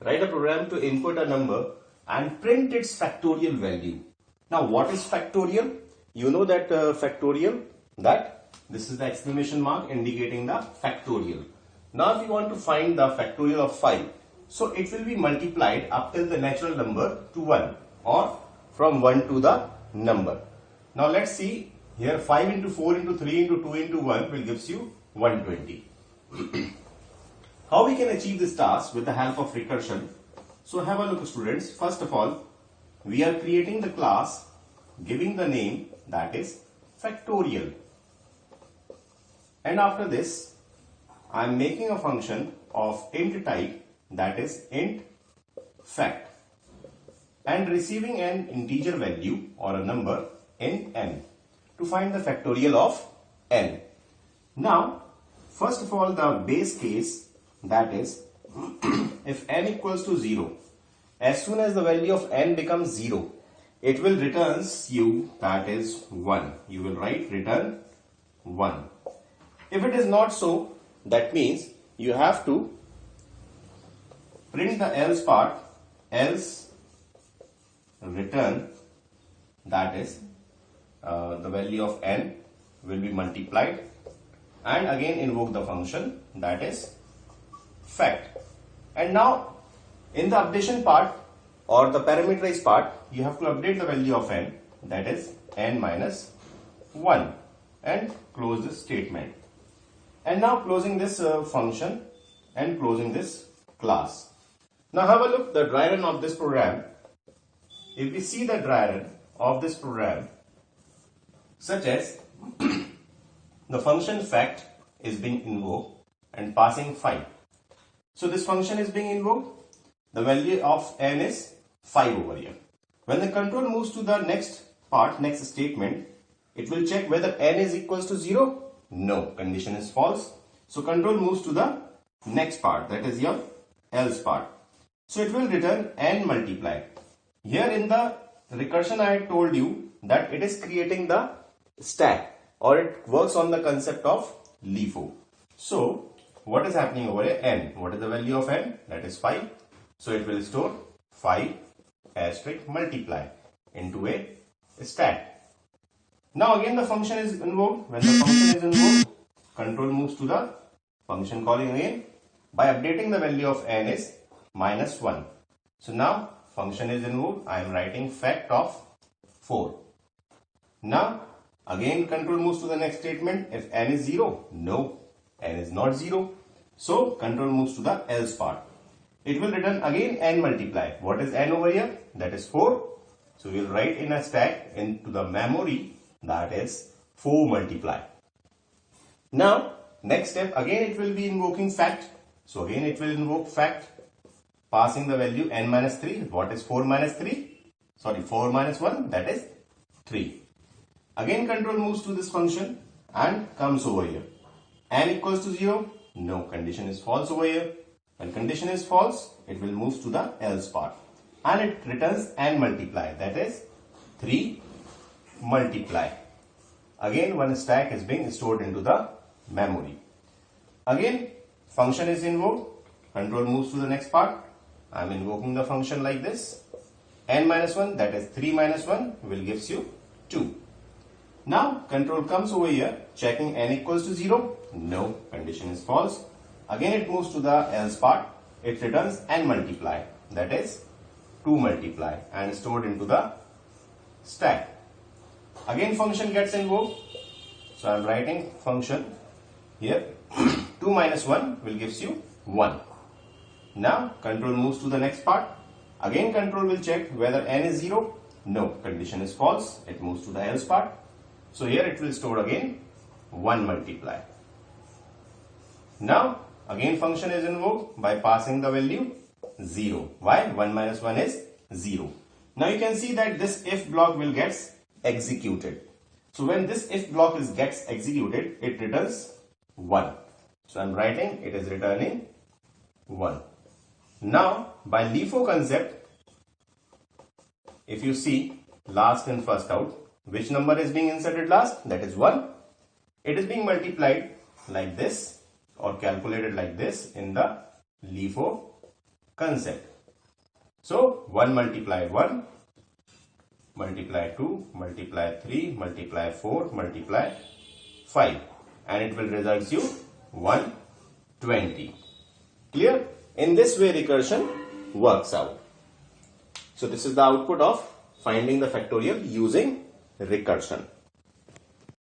Write a program to input a number and print its factorial value. Now what is factorial? You know that factorial, that this is the exclamation mark indicating the factorial. Now if you want to find the factorial of 5, so it will be multiplied up till the natural number to 1 or from 1 to the number. Now let's see here, 5 into 4 into 3 into 2 into 1 will gives you 120. How we can achieve this task with the help of recursion? So have a look, students. First of all, we are creating the class giving the name that is factorial. And after this, I am making a function of int type that is int fact and receiving an integer value or a number in n to find the factorial of n. Now, first of all, the base case, that is if n equals to 0, as soon as the value of n becomes 0, it will returns you that is 1. You will write return 1. If it is not so, that means you have to print the else part, else return, that is the value of n will be multiplied, and again invoke the function that is fact. And now in the updation part or the parameterized part, you have to update the value of n, that is n minus 1, and close this statement. And now closing this function and closing this class. Now have a look the dry run of this program. If we see the dry run of this program, such as the function fact is being invoked and passing 5. So this function is being invoked. The value of n is 5 over here. When the control moves to the next part, next statement, it will check whether n is equals to 0. No, condition is false. So control moves to the next part, that is your else part. So it will return n multiply. Here in the recursion I had told you that it is creating the stack, or it works on the concept of LIFO. So what is happening over here? N. What is the value of n? That is 5. So it will store 5 asterisk multiply into a stack. Now again the function is invoked. When the function is invoked, control moves to the function calling again. By updating the value of n is minus 1. So now function is invoked. I am writing fact of 4. Now again control moves to the next statement. If n is 0, no, n is not 0. So control moves to the else part. It will return again n multiply. What is n over here? That is 4. So we will write in a stack into the memory, that is 4 multiply. Now next step, again it will be invoking fact. So again it will invoke fact, passing the value n minus 3. What is 4 minus 3? Sorry, 4 minus 1, that is 3. Again control moves to this function and comes over here. N equals to 0. No, condition is false over here. When condition is false, it will move to the else part. And it returns n multiply, that is 3 multiply. Again one stack is being stored into the memory. Again function is invoked. Control moves to the next part. I am invoking the function like this. N minus 1, that is 3 minus 1 will gives you 2. Now control comes over here checking n equals to 0. No, condition is false. Again it moves to the else part. It returns n multiply, that is 2 multiply, and stored into the stack. Again function gets invoked. So I am writing function here 2 minus 1 will gives you 1. Now control moves to the next part. Again control will check whether n is 0. No, condition is false. It moves to the else part. So here it will store again 1 multiply. Now again function is invoked by passing the value 0. Why? 1 minus 1 is 0. Now you can see that this if block will gets executed. So when this if block gets executed, it returns 1. So I am writing it is returning 1. Now by LIFO concept, if you see last in first out, which number is being inserted last? That is 1. It is being multiplied like this or calculated like this in the LIFO concept. So 1 multiply 1, multiply 2, multiply 3, multiply 4, multiply 5, and it will result you 120. Clear? In this way recursion works out. So this is the output of finding the factorial using recursion.